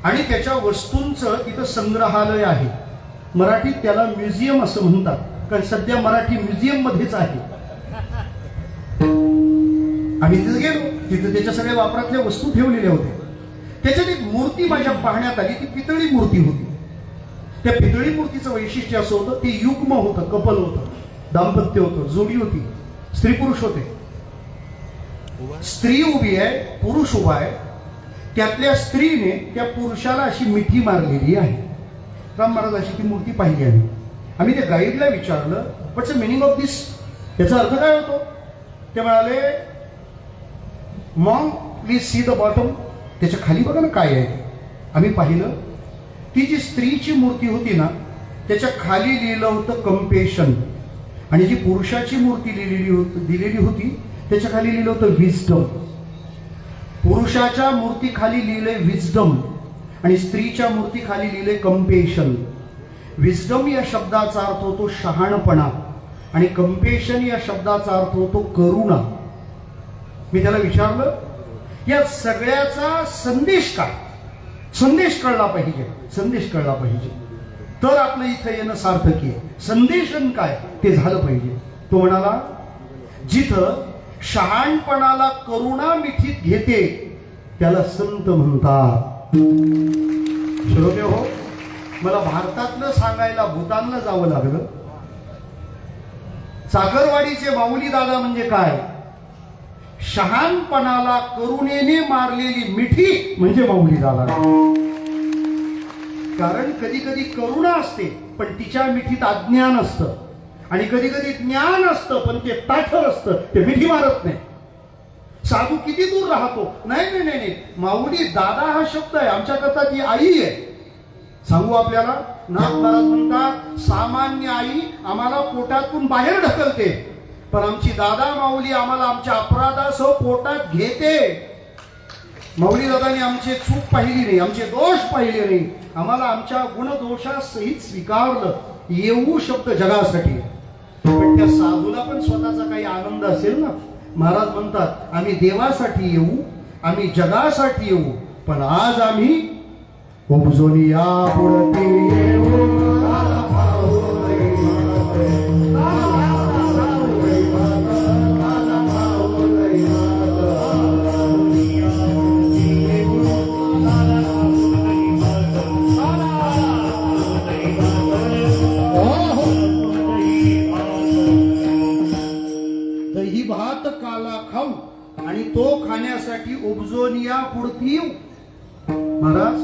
आणि त्याच्या वस्तूंचं तिथं संग्रहालय आहे. मराठीत त्याला म्युझियम असं म्हणतात, कारण सध्या मराठी म्युझियम मध्येच आहे. आम्ही तिथे गेलो, तिथे त्याच्या सगळ्या वापरातल्या वस्तू ठेवलेल्या होत्या. त्याच्यात एक मूर्ती माझ्या पाहण्यात आली, ती पितळी मूर्ती होती. त्या पितळी मूर्तीचं वैशिष्ट्य असं होतं, ते युग्म होतं, कपल होतं, दाम्पत्य होतं, जोडी होती, स्त्री पुरुष होते. स्त्री उभी आहे, पुरुष उभा आहे. त्यातल्या स्त्रीने त्या पुरुषाला अशी मिठी मारलेली आहे. राम महाराज अशी ती मूर्ती पाहिली आहे. आम्ही त्या गाईडला विचारलं, व्हॉट्स द मिनिंग ऑफ दिस, याचा अर्थ काय होतो? ते म्हणाले, Maugham please see the bottom, त्याच्या खाली बघा ना काय आहे. आम्ही पाहिलं, ती जी स्त्रीची मूर्ती होती ना, त्याच्या खाली लिहिलं होतं कंपेशन, आणि जी पुरुषाची मूर्ती दिलेली होती त्याच्या खाली लिहिलं होतं विजडम. पुरुषाच्या मूर्ती खाली लिहिलंय विजडम आणि स्त्रीच्या मूर्ती खाली लिहिलंय कंपेशन. विजडम या शब्दाचा अर्थ होतो शहाणपणा आणि कंपेशन या शब्दाचा अर्थ होतो करुणा. मी त्याला विचारलं, या सगळ्याचा संदेश काय? संदेश कळला पाहिजे, संदेश कळला पाहिजे, तर आपलं इथं येणं सार्थक आहे. संदेशन काय ते झालं पाहिजे. तो म्हणाला, जिथं शहाणपणाला करुणा मिठीत घेते त्याला संत म्हणतात. श्रोते हो, मला भारतातलं सांगायला भूतानला जावं लागलं. चाकरवाडीचे माऊली दादा म्हणजे काय? शहाणपणाला करुणेने मारलेली मिठी म्हणजे माऊली दादा. कारण कधी कधी करुणा असते पण तिच्या मिठीत अज्ञान असतं, आणि कधी कधी ज्ञान असतं पण ते ताठर असतं, ते मिठी मारत नाही. साधू किती दूर राहतो, नाही नाही नाही, माऊली दादा हा शब्द आहे आमच्याकरता, ती आई आहे. सांगू आपल्याला, नाथ महाराज म्हणतात, सामान्य आई आम्हाला पोटातून बाहेर ढकलते, पण आमची दादा माऊली आम्हाला आमच्या अपराधासह पोटात घेते. माऊली दादांनी आमचे चूक पाहिली नाही, आमचे दोष पाहिले नाही, आम्हाला आमच्या गुणदोषासहित स्वीकारलं. येऊ शब्द जगासाठी, पण त्या साधूला पण स्वतःचा काही आनंद असेल ना. महाराज म्हणतात, आम्ही देवासाठी येऊ, आम्ही जगासाठी येऊ, पण आज आम्ही उपजोनी या पुढे येऊ. दही भात काला खाऊ आणि तो खाण्यासाठी उपजोनिया पुढती येऊ. महाराज